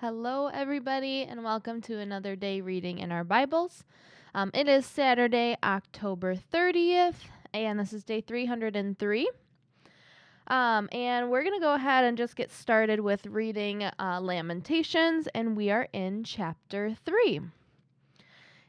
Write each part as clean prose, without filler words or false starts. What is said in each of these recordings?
Hello, everybody, and welcome to another day reading in our Bibles. It is Saturday, October 30th, and this is day 303. And we're going to go ahead and just get started with reading Lamentations, and we are in chapter 3.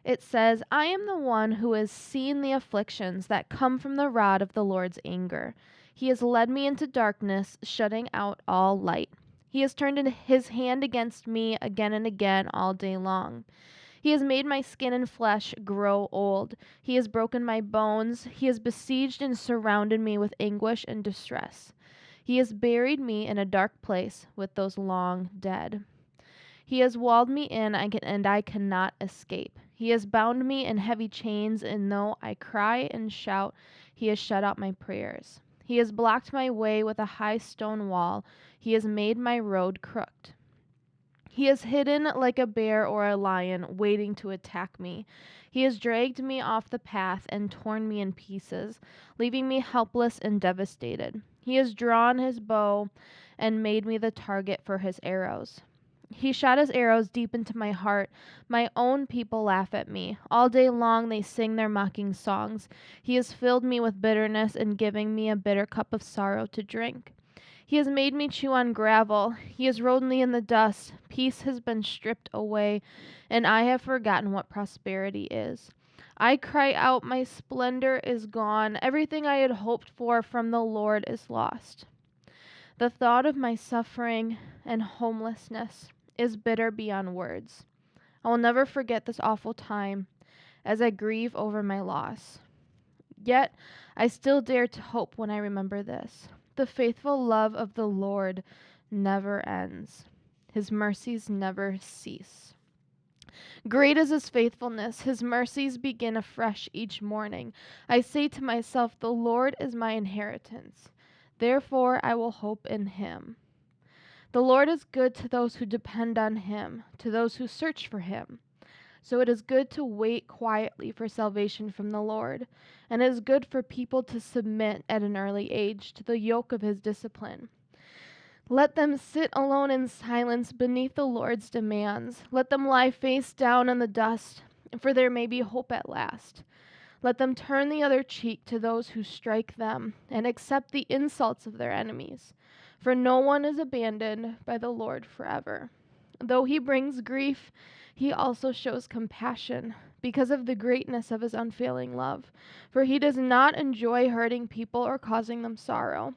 It says, I am the one who has seen the afflictions that come from the rod of the Lord's anger. He has led me into darkness, shutting out all light. He has turned his hand against me again and again all day long. He has made my skin and flesh grow old. He has broken my bones. He has besieged and surrounded me with anguish and distress. He has buried me in a dark place with those long dead. He has walled me in, and I cannot escape. He has bound me in heavy chains, and though I cry and shout, he has shut out my prayers. He has blocked my way with a high stone wall. He has made my road crooked. He is hidden like a bear or a lion, waiting to attack me. He has dragged me off the path and torn me in pieces, leaving me helpless and devastated. He has drawn his bow and made me the target for his arrows. He shot his arrows deep into my heart. My own people laugh at me. All day long they sing their mocking songs. He has filled me with bitterness and giving me a bitter cup of sorrow to drink. He has made me chew on gravel. He has rolled me in the dust. Peace has been stripped away, and I have forgotten what prosperity is. I cry out, my splendor is gone. Everything I had hoped for from the Lord is lost. The thought of my suffering and homelessness is bitter beyond words. I will never forget this awful time as I grieve over my loss. Yet I still dare to hope when I remember this. The faithful love of the Lord never ends. His mercies never cease. Great is his faithfulness. His mercies begin afresh each morning. I say to myself, the Lord is my inheritance. Therefore I will hope in him. The Lord is good to those who depend on him, to those who search for him. So it is good to wait quietly for salvation from the Lord, and it is good for people to submit at an early age to the yoke of his discipline. Let them sit alone in silence beneath the Lord's demands. Let them lie face down in the dust, for there may be hope at last. Let them turn the other cheek to those who strike them, and accept the insults of their enemies. For no one is abandoned by the Lord forever. Though he brings grief, he also shows compassion because of the greatness of his unfailing love. For he does not enjoy hurting people or causing them sorrow.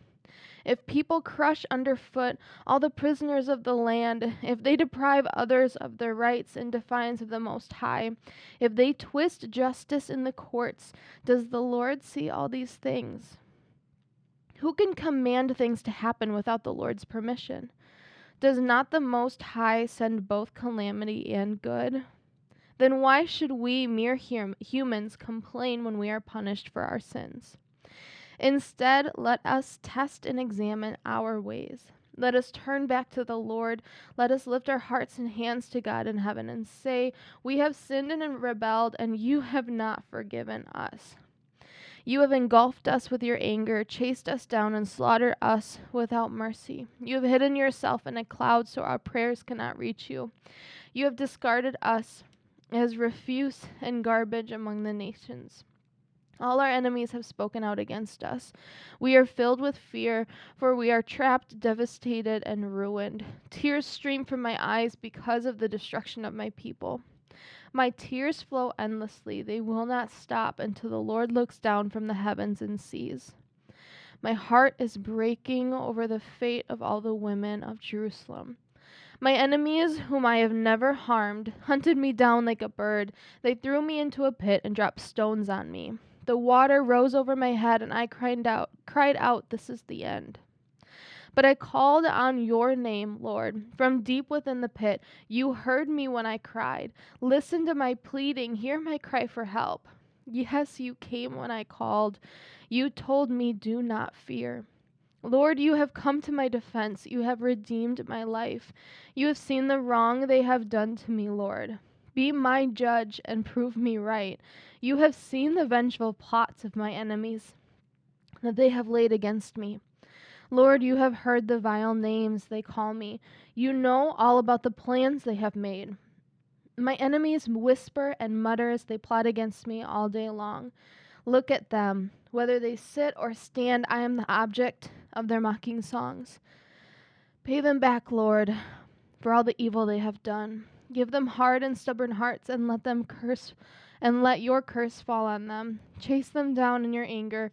If people crush underfoot all the prisoners of the land, if they deprive others of their rights in defiance of the Most High, if they twist justice in the courts, does the Lord see all these things? Who can command things to happen without the Lord's permission? Does not the Most High send both calamity and good? Then why should we, mere humans, complain when we are punished for our sins? Instead, let us test and examine our ways. Let us turn back to the Lord. Let us lift our hearts and hands to God in heaven and say, we have sinned and rebelled, and you have not forgiven us. You have engulfed us with your anger, chased us down, and slaughtered us without mercy. You have hidden yourself in a cloud so our prayers cannot reach you. You have discarded us as refuse and garbage among the nations. All our enemies have spoken out against us. We are filled with fear, for we are trapped, devastated, and ruined. Tears stream from my eyes because of the destruction of my people. My tears flow endlessly. They will not stop until the Lord looks down from the heavens and sees. My heart is breaking over the fate of all the women of Jerusalem. My enemies, whom I have never harmed, hunted me down like a bird. They threw me into a pit and dropped stones on me. The water rose over my head, and I cried out, this is the end. But I called on your name, Lord, from deep within the pit. You heard me when I cried. Listen to my pleading. Hear my cry for help. Yes, you came when I called. You told me, do not fear. Lord, you have come to my defense. You have redeemed my life. You have seen the wrong they have done to me, Lord. Be my judge and prove me right. You have seen the vengeful plots of my enemies that they have laid against me. Lord, you have heard the vile names they call me. You know all about the plans they have made. My enemies whisper and mutter as they plot against me all day long. Look at them. Whether they sit or stand, I am the object of their mocking songs. Pay them back, Lord, for all the evil they have done. Give them hard and stubborn hearts, and let them curse, and let your curse fall on them. Chase them down in your anger,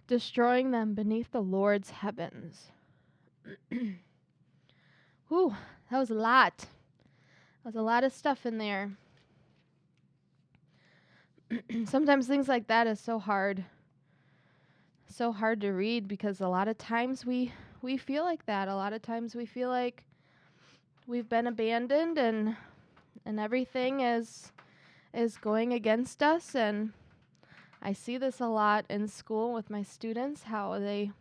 destroying them beneath the Lord's heavens. Whew, that was a lot. That was a lot of stuff in there. Sometimes things like that is so hard to read, because a lot of times we feel like that. A lot of times we feel like we've been abandoned, and everything is going against us. And I see this a lot in school with my students, how they,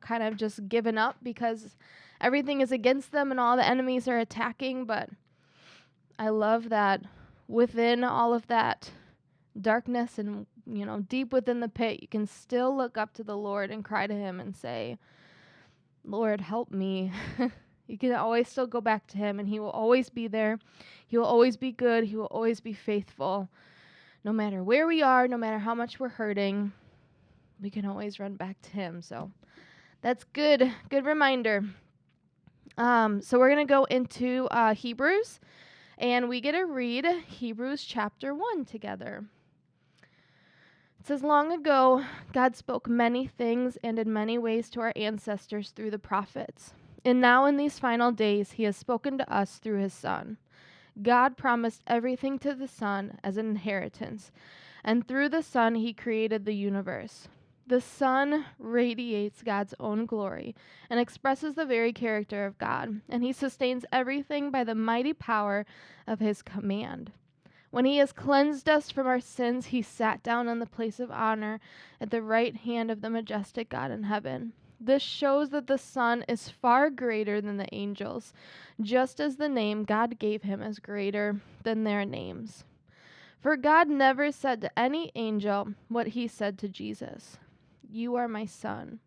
kind of just given up because everything is against them and all the enemies are attacking. But I love that within all of that darkness and, deep within the pit, you can still look up to the Lord and cry to him and say, Lord, help me. You can always still go back to him, and he will always be there. He will always be good. He will always be faithful. No matter where we are, no matter how much we're hurting, we can always run back to him. So that's good reminder. So we're going to go into Hebrews, and we get to read Hebrews chapter 1 together. It says, long ago, God spoke many things and in many ways to our ancestors through the prophets. And now in these final days, he has spoken to us through his Son. God promised everything to the Son as an inheritance, and through the Son, he created the universe. The Son radiates God's own glory and expresses the very character of God, and he sustains everything by the mighty power of his command. When he has cleansed us from our sins, he sat down on the place of honor at the right hand of the majestic God in heaven. This shows that the Son is far greater than the angels, just as the name God gave him is greater than their names. For God never said to any angel what he said to Jesus, "You are my Son.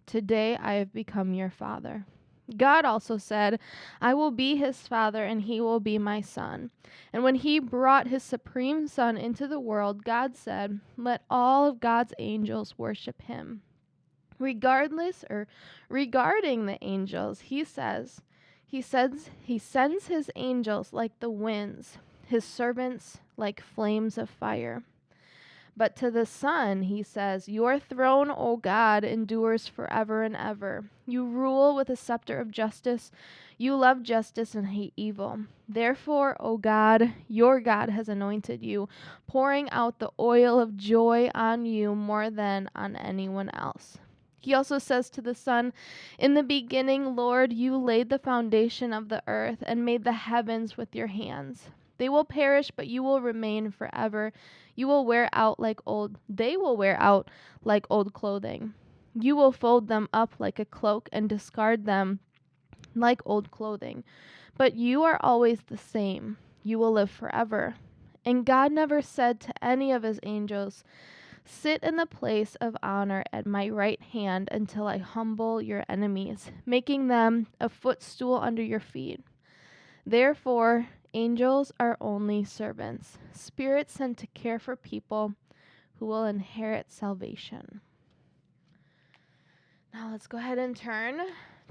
Today I have become your Father." God also said, "I will be his Father, and he will be my Son." And when he brought his supreme Son into the world, God said, "Let all of God's angels worship him." Regarding the angels, he sends his angels like the winds, his servants like flames of fire. But to the Son, he says, "Your throne, O God, endures forever and ever. You rule with a scepter of justice. You love justice and hate evil. Therefore, O God, your God has anointed you, pouring out the oil of joy on you more than on anyone else." He also says to the Son, "In the beginning, Lord, you laid the foundation of the earth and made the heavens with your hands. They will perish, but you will remain forever. They will wear out like old clothing. You will fold them up like a cloak and discard them like old clothing. But you are always the same. You will live forever." And God never said to any of his angels, "Sit in the place of honor at my right hand until I humble your enemies, making them a footstool under your feet." Therefore, angels are only servants, spirits sent to care for people who will inherit salvation. Now let's go ahead and turn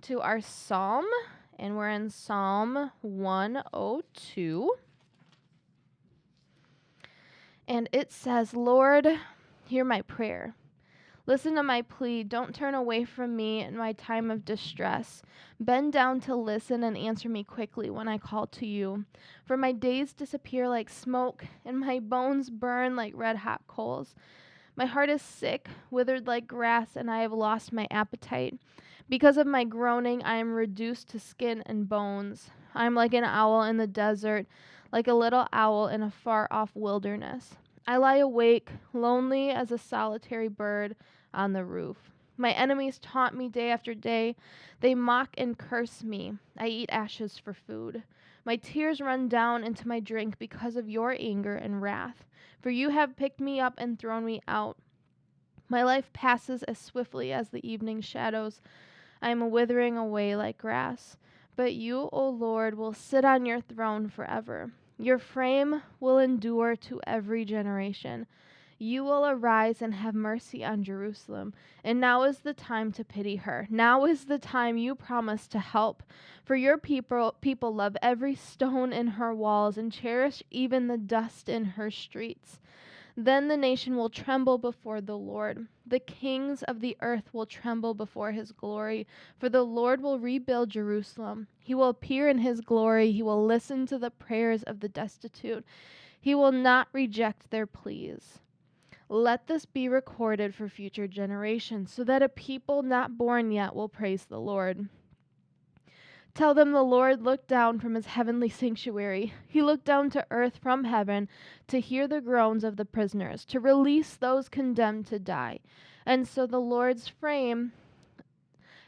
to our psalm, and we're in Psalm 102. And it says, "Lord, hear my prayer. Listen to my plea. Don't turn away from me in my time of distress. Bend down to listen and answer me quickly when I call to you. For my days disappear like smoke, and my bones burn like red-hot coals. My heart is sick, withered like grass, and I have lost my appetite. Because of my groaning, I am reduced to skin and bones. I am like an owl in the desert, like a little owl in a far-off wilderness. I lie awake, lonely as a solitary bird on the roof. My enemies taunt me day after day. They mock and curse me. I eat ashes for food. My tears run down into my drink because of your anger and wrath. For you have picked me up and thrown me out. My life passes as swiftly as the evening shadows. I am withering away like grass. But you, O Lord, will sit on your throne forever. Your frame will endure to every generation. You will arise and have mercy on Jerusalem. And now is the time to pity her. Now is the time you promised to help. For your people love every stone in her walls and cherish even the dust in her streets. Then the nation will tremble before the Lord. The kings of the earth will tremble before his glory. For the Lord will rebuild Jerusalem. He will appear in his glory. He will listen to the prayers of the destitute. He will not reject their pleas. Let this be recorded for future generations, so that a people not born yet will praise the Lord. Tell them the Lord looked down from his heavenly sanctuary. He looked down to earth from heaven to hear the groans of the prisoners, to release those condemned to die. And so the Lord's fame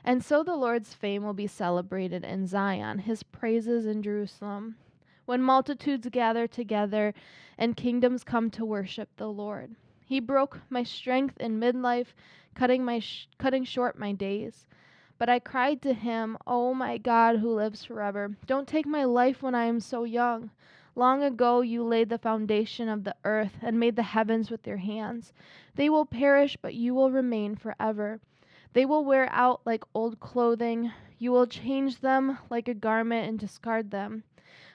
will be celebrated in Zion, his praises in Jerusalem. When multitudes gather together and kingdoms come to worship the Lord. He broke my strength in midlife, cutting short my days. But I cried to him, "O my God who lives forever, don't take my life when I am so young. Long ago you laid the foundation of the earth and made the heavens with your hands. They will perish, but you will remain forever. They will wear out like old clothing. You will change them like a garment and discard them.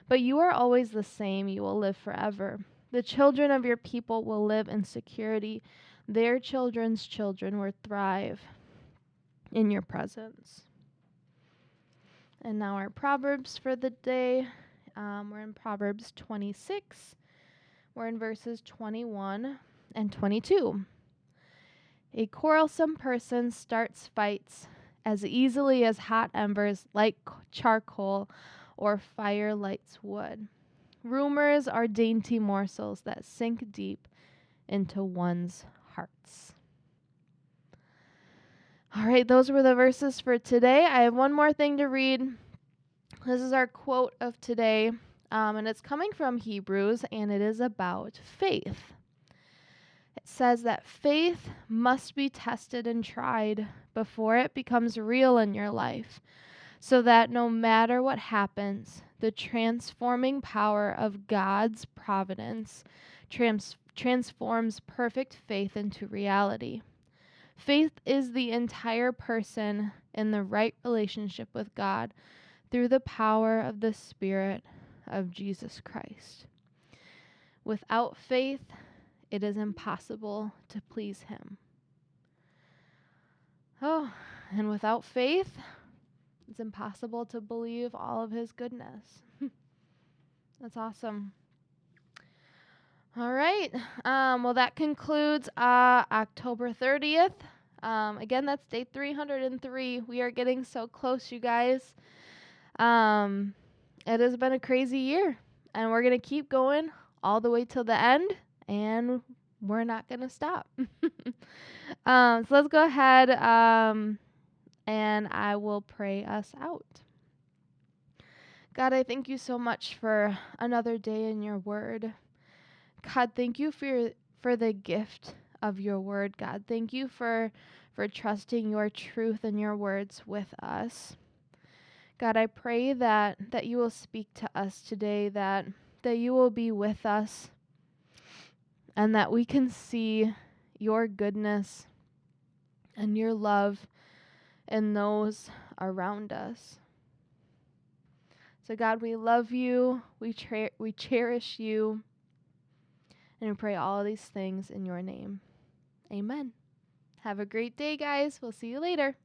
But you are always the same. You will live forever. The children of your people will live in security. Their children's children will thrive in your presence." And now our Proverbs for the day. We're in Proverbs 26. We're in verses 21 and 22. A quarrelsome person starts fights as easily as hot embers light charcoal or fire lights wood. Rumors are dainty morsels that sink deep into one's hearts. All right, those were the verses for today. I have one more thing to read. This is our quote of today, and it's coming from Hebrews, and it is about faith. It says that faith must be tested and tried before it becomes real in your life, so that no matter what happens, the transforming power of God's providence transforms perfect faith into reality. Faith is the entire person in the right relationship with God through the power of the Spirit of Jesus Christ. Without faith, it is impossible to please him. Oh, and without faith, it's impossible to believe all of his goodness. That's awesome. All right. Well, that concludes October 30th. Again, that's day 303. We are getting so close, you guys. It has been a crazy year, and we're going to keep going all the way till the end, and we're not going to stop. So let's go ahead, and I will pray us out. God, I thank you so much for another day in your word. God, thank you for the gift of your word, God. Thank you for trusting your truth and your words with us. God, I pray that you will speak to us today, that you will be with us, and that we can see your goodness and your love in those around us. So God, we love you, we cherish you, and we pray all of these things in your name. Amen. Have a great day, guys. We'll see you later.